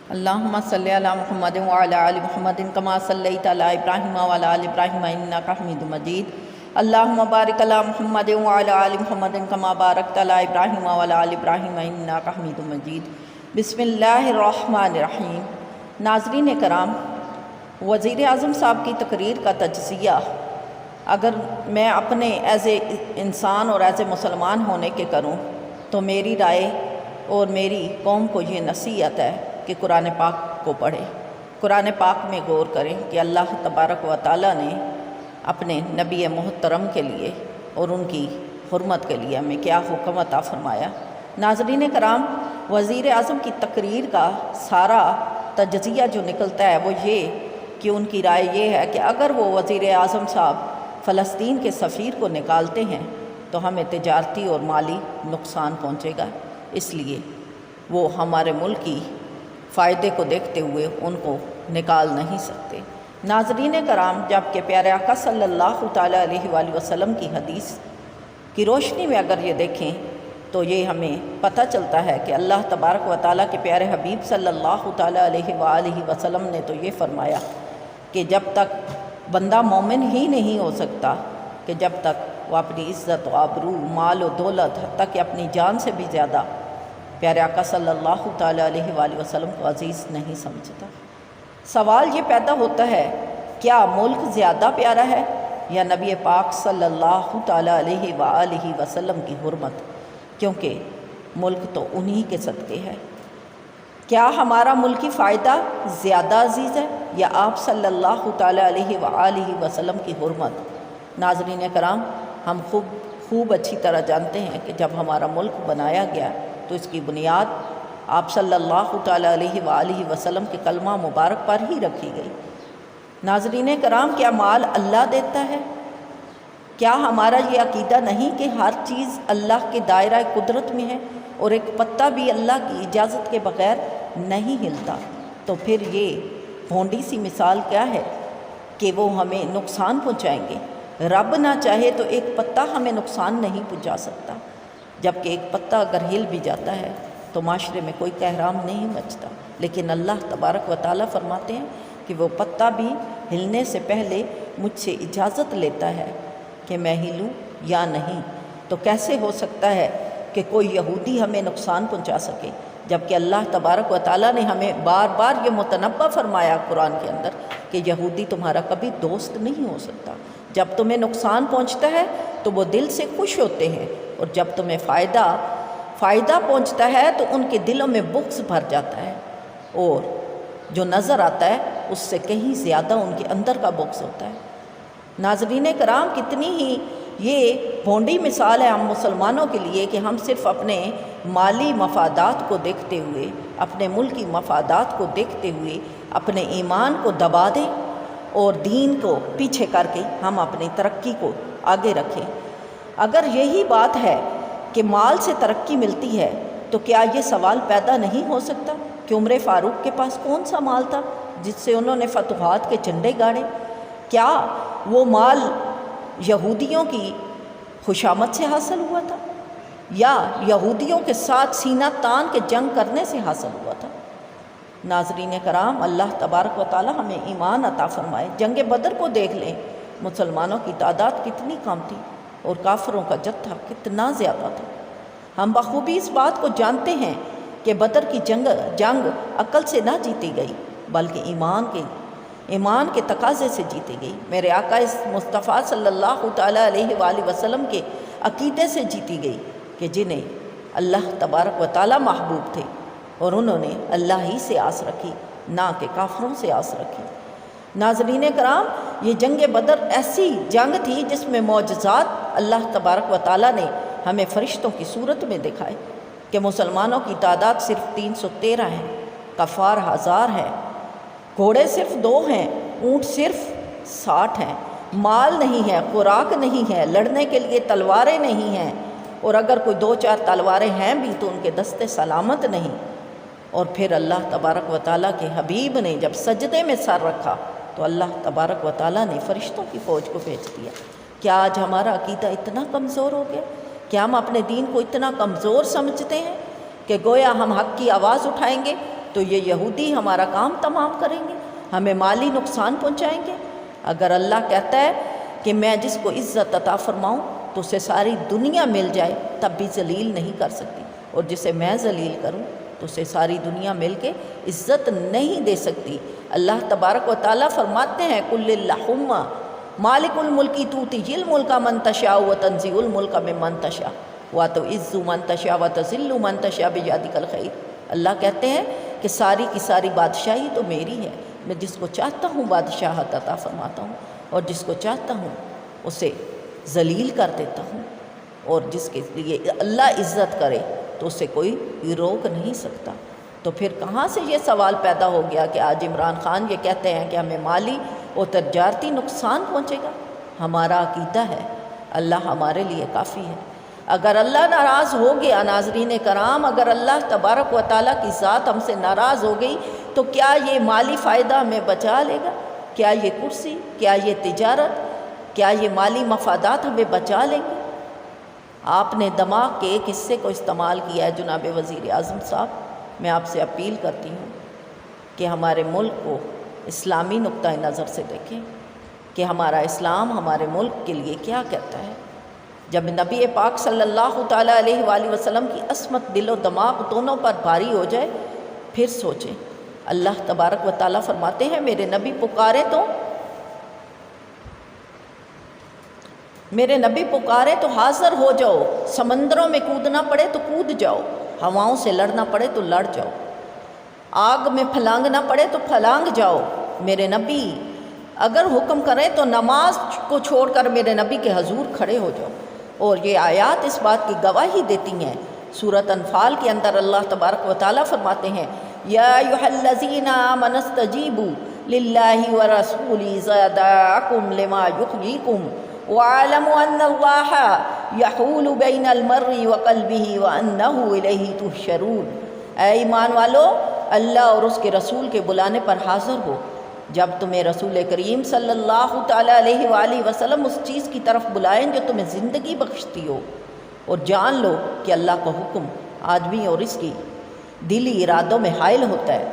اللہم صلی علی محمد وعلی آل محمد کما صلیت علی ابراہیم وعلی آل ابراہیم انک حمید مجید۔ اللہم بارک علی محمد وعلی آل محمد کما بارکت علی ابراہیم وعلی آل ابراہیم انک حمید مجید۔ بسم اللہ الرحمن الرحیم۔ ناظرین کرام، وزیر اعظم صاحب کی تقریر کا تجزیہ اگر میں اپنے ایز اے انسان اور ایز اے مسلمان ہونے کے کروں تو میری رائے اور میری قوم کو یہ نصیحت ہے کہ قرآن پاک کو پڑھیں، قرآن پاک میں غور کریں کہ اللہ تبارک و تعالیٰ نے اپنے نبی محترم کے لیے اور ان کی حرمت کے لیے ہمیں کیا حکم عطا فرمایا۔ ناظرین کرام، وزیر اعظم کی تقریر کا سارا تجزیہ جو نکلتا ہے وہ یہ کہ ان کی رائے یہ ہے کہ اگر وہ وزیر اعظم صاحب فلسطین کے سفیر کو نکالتے ہیں تو ہمیں تجارتی اور مالی نقصان پہنچے گا، اس لیے وہ ہمارے ملک کی فائدے کو دیکھتے ہوئے ان کو نکال نہیں سکتے۔ ناظرین کرام، جبکہ پیارے آقا صلی اللہ تعالیٰ علیہ وآلہ وسلم کی حدیث کی روشنی میں اگر یہ دیکھیں تو یہ ہمیں پتہ چلتا ہے کہ اللہ تبارک و تعالیٰ کے پیارے حبیب صلی اللہ تعالیٰ علیہ وآلہ وسلم نے تو یہ فرمایا کہ جب تک بندہ مومن ہی نہیں ہو سکتا کہ جب تک وہ اپنی عزت و آبرو، مال و دولت، حتیٰ کہ اپنی جان سے بھی زیادہ پیارے آقا صلی اللہ تعالیٰ علیہ وآلہ وسلم کو عزیز نہیں سمجھتا۔ سوال یہ پیدا ہوتا ہے، کیا ملک زیادہ پیارا ہے یا نبی پاک صلی اللہ تعالیٰ علیہ وآلہ وسلم کی حرمت؟ کیونکہ ملک تو انہی کے صدقے ہے۔ کیا ہمارا ملکی فائدہ زیادہ عزیز ہے یا آپ صلی اللہ تعالیٰ علیہ وآلہ وسلم کی حرمت؟ ناظرین کرام، ہم خوب اچھی طرح جانتے ہیں کہ جب ہمارا ملک بنایا گیا تو اس کی بنیاد آپ صلی اللہ تعالیٰ علیہ وآلہ وسلم کے کلمہ مبارک پر ہی رکھی گئی۔ ناظرین کرام، کیا مال اللہ دیتا ہے؟ کیا ہمارا یہ عقیدہ نہیں کہ ہر چیز اللہ کے دائرہ قدرت میں ہے اور ایک پتا بھی اللہ کی اجازت کے بغیر نہیں ہلتا؟ تو پھر یہ بھونڈی سی مثال کیا ہے کہ وہ ہمیں نقصان پہنچائیں گے؟ رب نہ چاہے تو ایک پتا ہمیں نقصان نہیں پہنچا سکتا، جبکہ ایک پتا اگر ہل بھی جاتا ہے تو معاشرے میں کوئی کہرام نہیں مچتا، لیکن اللہ تبارک و تعالیٰ فرماتے ہیں کہ وہ پتا بھی ہلنے سے پہلے مجھ سے اجازت لیتا ہے کہ میں ہلوں یا نہیں۔ تو کیسے ہو سکتا ہے کہ کوئی یہودی ہمیں نقصان پہنچا سکے، جبکہ اللہ تبارک و تعالیٰ نے ہمیں بار بار یہ متنبہ فرمایا قرآن کے اندر کہ یہودی تمہارا کبھی دوست نہیں ہو سکتا۔ جب تمہیں نقصان پہنچتا ہے تو وہ دل سے خوش ہوتے ہیں، اور جب تمہیں فائدہ پہنچتا ہے تو ان کے دلوں میں بغض بھر جاتا ہے، اور جو نظر آتا ہے اس سے کہیں زیادہ ان کے اندر کا بغض ہوتا ہے۔ ناظرین کرام، کتنی ہی یہ بھونڈی مثال ہے ہم مسلمانوں کے لیے کہ ہم صرف اپنے مالی مفادات کو دیکھتے ہوئے، اپنے ملکی مفادات کو دیکھتے ہوئے اپنے ایمان کو دبا دیں اور دین کو پیچھے کر کے ہم اپنی ترقی کو آگے رکھیں۔ اگر یہی بات ہے کہ مال سے ترقی ملتی ہے تو کیا یہ سوال پیدا نہیں ہو سکتا کہ عمر فاروق کے پاس کون سا مال تھا جس سے انہوں نے فتوحات کے جھنڈے گاڑے؟ کیا وہ مال یہودیوں کی خوشامد سے حاصل ہوا تھا یا یہودیوں کے ساتھ سینہ تان کے جنگ کرنے سے حاصل ہوا تھا؟ ناظرین کرام، اللہ تبارک و تعالی ہمیں ایمان عطا فرمائے۔ جنگ بدر کو دیکھ لیں، مسلمانوں کی تعداد کتنی کم تھی اور کافروں کا جتھا کتنا زیادہ تھا۔ ہم بخوبی اس بات کو جانتے ہیں کہ بدر کی جنگ عقل سے نہ جیتی گئی بلکہ ایمان کے تقاضے سے جیتی گئی۔ میرے آقا اس مصطفیٰ صلی اللہ تعالیٰ علیہ وآلہ وسلم کے عقیدے سے جیتی گئی کہ جنہیں اللہ تبارک و تعالیٰ محبوب تھے اور انہوں نے اللہ ہی سے آس رکھی، نہ کہ کافروں سے آس رکھی۔ ناظرین کرام، یہ جنگ بدر ایسی جنگ تھی جس میں معجزات اللہ تبارک و تعالیٰ نے ہمیں فرشتوں کی صورت میں دکھائے کہ مسلمانوں کی تعداد صرف 313 ہے، کفار 1000 ہیں، گھوڑے صرف 2 ہیں، اونٹ صرف 60 ہیں، مال نہیں ہے، خوراک نہیں ہے، لڑنے کے لیے تلواریں نہیں ہیں، اور اگر کوئی 2-4 تلواریں ہیں بھی تو ان کے دستے سلامت نہیں۔ اور پھر اللہ تبارک و تعالیٰ کے حبیب نے جب سجدے میں سر رکھا تو اللہ تبارک و تعالیٰ نے فرشتوں کی فوج کو بھیج دیا۔ کیا آج ہمارا عقیدہ اتنا کمزور ہو گیا؟ کیا ہم اپنے دین کو اتنا کمزور سمجھتے ہیں کہ گویا ہم حق کی آواز اٹھائیں گے تو یہ یہودی ہمارا کام تمام کریں گے، ہمیں مالی نقصان پہنچائیں گے۔ اگر اللہ کہتا ہے کہ میں جس کو عزت عطا فرماؤں تو اسے ساری دنیا مل جائے تب بھی ذلیل نہیں کر سکتی، اور جسے میں ذلیل کروں تو اسے ساری دنیا مل کے عزت نہیں دے سکتی۔ اللہ تبارک و تعالیٰ فرماتے ہیں قل اللہم مالک الملک تؤتی الملک من تشاء وتنزع الملک ممن تشاء وتعز من تشاء وتذل من تشاء بیدک الخیر۔ اللہ کہتے ہیں کہ ساری کی ساری بادشاہی تو میری ہے، میں جس کو چاہتا ہوں بادشاہت عطا فرماتا ہوں، اور جس کو چاہتا ہوں اسے ذلیل کر دیتا ہوں، اور جس کے لیے اللہ عزت کرے تو اسے کوئی روک نہیں سکتا۔ تو پھر کہاں سے یہ سوال پیدا ہو گیا کہ آج عمران خان یہ کہتے ہیں کہ ہمیں مالی اور تجارتی نقصان پہنچے گا؟ ہمارا عقیدہ ہے اللہ ہمارے لیے کافی ہے۔ اگر اللہ ناراض ہو گیا، ناظرین کرام، اگر اللہ تبارک و تعالیٰ کی ذات ہم سے ناراض ہو گئی تو کیا یہ مالی فائدہ ہمیں بچا لے گا؟ کیا یہ کرسی، کیا یہ تجارت، کیا یہ مالی مفادات ہمیں بچا لیں گے؟ آپ نے دماغ کے ایک حصے کو استعمال کیا ہے جناب وزیر اعظم صاحب۔ میں آپ سے اپیل کرتی ہوں کہ ہمارے ملک کو اسلامی نقطہ نظر سے دیکھیں کہ ہمارا اسلام ہمارے ملک کے لیے کیا کہتا ہے۔ جب نبی پاک صلی اللہ تعالیٰ علیہ وآلہ وسلم کی عصمت دل و دماغ دونوں پر بھاری ہو جائے پھر سوچیں۔ اللہ تبارک و تعالیٰ فرماتے ہیں میرے نبی پکارے تو حاضر ہو جاؤ، سمندروں میں کودنا پڑے تو کود جاؤ، ہواؤں سے لڑنا پڑے تو لڑ جاؤ، آگ میں پھلانگنا پڑے تو پھلانگ جاؤ۔ میرے نبی اگر حکم کریں تو نماز کو چھوڑ کر میرے نبی کے حضور کھڑے ہو جاؤ۔ اور یہ آیات اس بات کی گواہی دیتی ہیں۔ سورۃ انفال کے اندر اللہ تبارک و تعالیٰ فرماتے ہیں یا ایھا الذین آمنوا استجیبوا للہ ورسولہ اذا دعاکم لما یحییکم واعلموا ان اللہ یحول بین المرء وقلبہ وانہ الیہ تحشرون۔ اے ایمان والو، اللہ اور اس کے رسول کے بلانے پر حاضر ہو۔ جب تمہیں رسول کریم صلی اللہ تعالیٰ علیہ وآلہ وسلم اس چیز کی طرف بلائیں جو تمہیں زندگی بخشتی ہو، اور جان لو کہ اللہ کا حکم آدمی اور اس کی دلی ارادوں میں حائل ہوتا ہے۔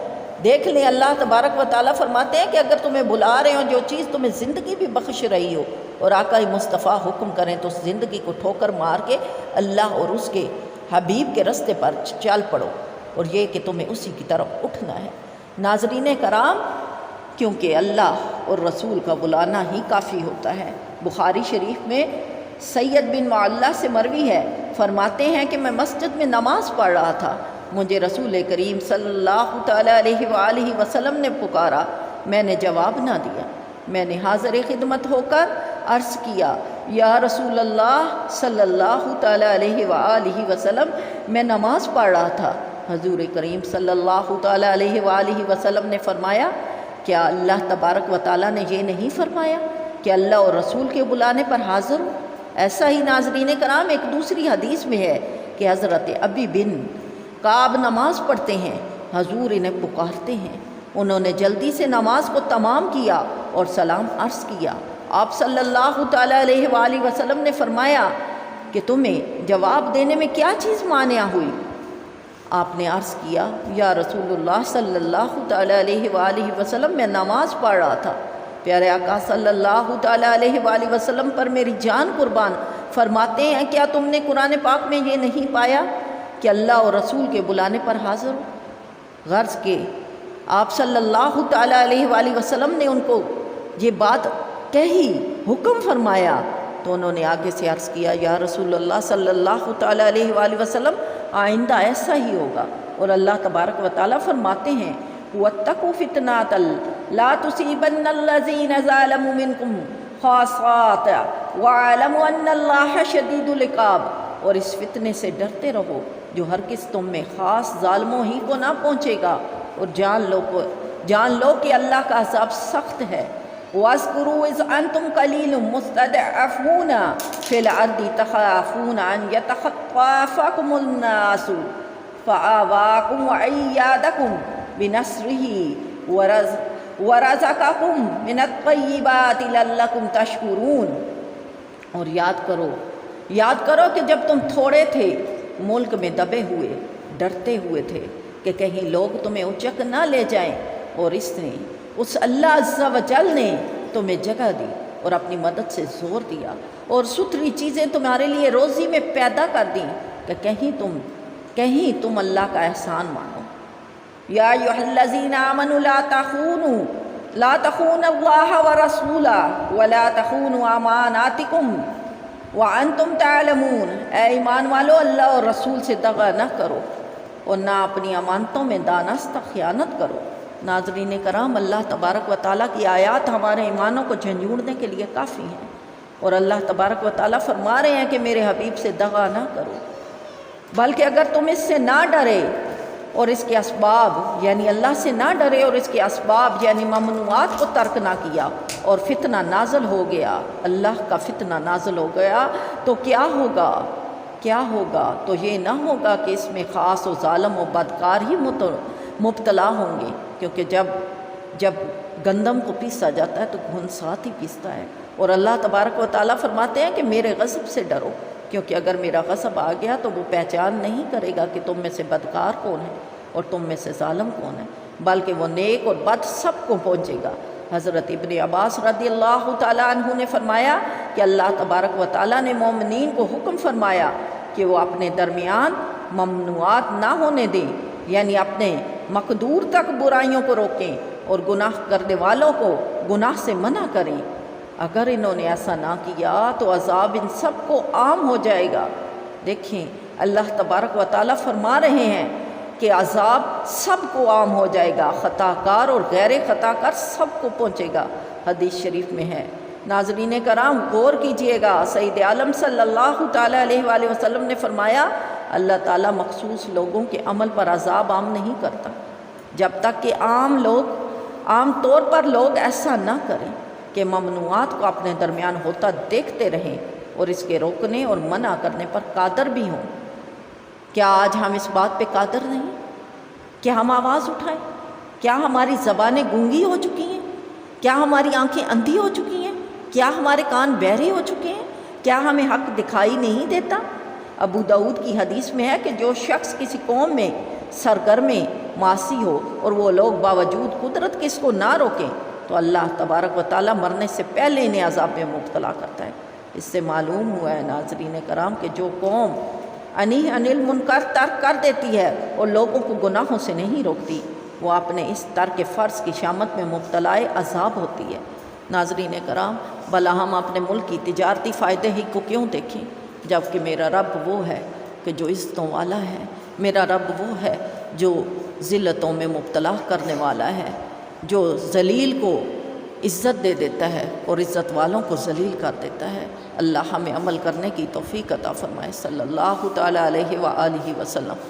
دیکھ لیں اللہ تبارک و تعالیٰ فرماتے ہیں کہ اگر تمہیں بلا رہے ہوں جو چیز تمہیں زندگی بھی بخش رہی ہو، اور آقا مصطفیٰ حکم کریں تو اس زندگی کو ٹھوکر مار کے اللہ اور اس کے حبیب کے رستے پر چل پڑو، اور یہ کہ تمہیں اسی کی طرف اٹھنا ہے۔ ناظرین کرام، کیونکہ اللہ اور رسول کا بلانا ہی کافی ہوتا ہے۔ بخاری شریف میں سید بن معلہ سے مروی ہے، فرماتے ہیں کہ میں مسجد میں نماز پڑھ رہا تھا، مجھے رسول کریم صلی اللہ تعالیٰ علیہ وآلہ وسلم نے پکارا، میں نے جواب نہ دیا، میں نے حاضر خدمت ہو کر عرض کیا یا رسول اللہ صلی اللہ تعالیٰ علیہ وآلہ وسلم، میں نماز پڑھ رہا تھا۔ حضور کریم صلی اللہ تعالیٰ علیہ وآلہ وسلم نے فرمایا کیا اللہ تبارک و تعالیٰ نے یہ نہیں فرمایا کہ اللہ اور رسول کے بلانے پر حاضر ہو؟ ایسا ہی ناظرین کرام ایک دوسری حدیث میں ہے کہ حضرت ابی بن کعب نماز پڑھتے ہیں، حضور انہیں پکارتے ہیں، انہوں نے جلدی سے نماز کو تمام کیا اور سلام عرض کیا۔ آپ صلی اللہ تعالیٰ علیہ وآلہ وسلم نے فرمایا کہ تمہیں جواب دینے میں کیا چیز مانع ہوئی؟ آپ نے عرض کیا یا رسول اللہ صلی اللہ تعالیٰ علیہ وآلہ وسلم، میں نماز پڑھ رہا تھا۔ پیارے آقا صلی اللہ تعالیٰ علیہ وآلہ وسلم پر میری جان قربان، فرماتے ہیں کیا تم نے قرآن پاک میں یہ نہیں پایا کہ اللہ اور رسول کے بلانے پر حاضر ہو؟ غرض کہ آپ صلی اللہ تعالیٰ علیہ وآلہ وسلم نے ان کو یہ بات کہی، حکم فرمایا، تو انہوں نے آگے سے عرض کیا یا رسول اللہ صلی اللہ تعالیٰ علیہ وآلہ وسلم، آئندہ ایسا ہی ہوگا۔ اور اللہ تبارک و تعالیٰ فرماتے ہیں وَاتَّقُوا فِتْنَةً لَا تُصِيبَنَّ الَّذِينَ ظَلَمُوا مِنْكُمْ خَاصَّةً وَاعْلَمُوا أَنَّ اللَّهَ شَدِيدُ الْعِقَابِ، اور اس فتنے سے ڈرتے رہو جو ہرگز تم میں خاص ظالموں ہی کو نہ پہنچے گا، اور جان لو کہ اللہ کا عذاب سخت ہے۔ وَاذْكُرُوا إِذْ أَنْتُمْ قَلِيلٌ مُسْتَضْعَفُونَ فِي الْأَرْضِ تَخَافُونَ أَنْ يَتَخَطَّفَكُمُ النَّاسُ فَآوَاكُمْ وَأَيَّدَكُمْ بِنَصْرِهِ وَرَزَقَكُمْ مِنَ الطَّيِّبَاتِ لَعَلَّكُمْ تَشْكُرُونَ۔ اور یاد کرو کہ جب تم تھوڑے تھے، ملک میں دبے ہوئے، ڈرتے ہوئے تھے، کہ کہیں لوگ تمہیں اچک نہ لے جائیں، اور اس اللہ عز و جل نے تمہیں جگہ دی اور اپنی مدد سے زور دیا اور ستھری چیزیں تمہارے لیے روزی میں پیدا کر دیں کہ کہیں تم اللہ کا احسان مانو۔ یا ایھا الذین آمنوا لا تخونوا اللہ ورسولہ ولا تخونوا اماناتکم وانتم تعلمون، اے ایمان والو اللہ اور رسول سے دغا نہ کرو اور نہ اپنی امانتوں میں دانستہ خیانت کرو۔ ناظرین کرام، اللہ تبارک و تعالیٰ کی آیات ہمارے ایمانوں کو جھنجھوڑنے کے لیے کافی ہیں، اور اللہ تبارک و تعالیٰ فرما رہے ہیں کہ میرے حبیب سے دغا نہ کرو، بلکہ اگر تم اس سے نہ ڈرے اور اس کے اسباب یعنی اللہ سے نہ ڈرے اور اس کے اسباب یعنی ممنوعات کو ترک نہ کیا اور فتنہ نازل ہو گیا، اللہ کا فتنہ نازل ہو گیا، تو کیا ہوگا؟ تو یہ نہ ہوگا کہ اس میں خاص و ظالم و بدکار ہی مبتلا ہوں گے، کیونکہ جب گندم کو پیسا جاتا ہے تو گھن ساتھ ہی پیستا ہے۔ اور اللہ تبارک و تعالیٰ فرماتے ہیں کہ میرے غضب سے ڈرو، کیونکہ اگر میرا غضب آ گیا تو وہ پہچان نہیں کرے گا کہ تم میں سے بدکار کون ہے اور تم میں سے ظالم کون ہے، بلکہ وہ نیک اور بد سب کو پہنچے گا۔ حضرت ابن عباس رضی اللہ تعالیٰ عنہ نے فرمایا کہ اللہ تبارک و تعالیٰ نے مومنین کو حکم فرمایا کہ وہ اپنے درمیان ممنوعات نہ ہونے دیں، یعنی اپنے مقدور تک برائیوں کو روکیں اور گناہ کرنے والوں کو گناہ سے منع کریں۔ اگر انہوں نے ایسا نہ کیا تو عذاب ان سب کو عام ہو جائے گا۔ دیکھیں، اللہ تبارک و تعالیٰ فرما رہے ہیں کہ عذاب سب کو عام ہو جائے گا، خطا کار اور غیر خطا کار سب کو پہنچے گا، حدیث شریف میں ہے۔ ناظرین کرام، غور کیجئے گا، سید عالم صلی اللہ تعالیٰ علیہ وآلہ وسلم نے فرمایا اللہ تعالیٰ مخصوص لوگوں کے عمل پر عذاب عام نہیں کرتا جب تک کہ عام طور پر لوگ ایسا نہ کریں کہ ممنوعات کو اپنے درمیان ہوتا دیکھتے رہیں اور اس کے روکنے اور منع کرنے پر قادر بھی ہوں۔ کیا آج ہم اس بات پہ قادر نہیں؟ کیا ہم آواز اٹھائیں؟ کیا ہماری زبانیں گونگی ہو چکی ہیں؟ کیا ہماری آنکھیں اندھی ہو چکی ہیں؟ کیا ہمارے کان بہرے ہو چکے ہیں؟ کیا ہمیں حق دکھائی نہیں دیتا؟ ابو داؤد کی حدیث میں ہے کہ جو شخص کسی قوم میں سرگرم معاصی ہو اور وہ لوگ باوجود قدرت کے اس کو نہ روکیں تو اللہ تبارک و تعالیٰ مرنے سے پہلے انہیں عذاب میں مبتلا کرتا ہے۔ اس سے معلوم ہوا ہے ناظرین کرام کہ جو قوم عن المنکر ترک کر دیتی ہے اور لوگوں کو گناہوں سے نہیں روکتی، وہ اپنے اس ترک فرض کی شامت میں مبتلا عذاب ہوتی ہے۔ ناظرین کرام، بھلا ہم اپنے ملک کی تجارتی فائدے ہی کو کیوں دیکھیں، جبکہ میرا رب وہ ہے کہ جو عزتوں والا ہے، میرا رب وہ ہے جو ذلتوں میں مبتلا کرنے والا ہے، جو ذلیل کو عزت دے دیتا ہے اور عزت والوں کو ذلیل کر دیتا ہے۔ اللہ ہمیں عمل کرنے کی توفیق عطا فرمائے۔ صلی اللہ تعالیٰ علیہ وآلہ وسلم۔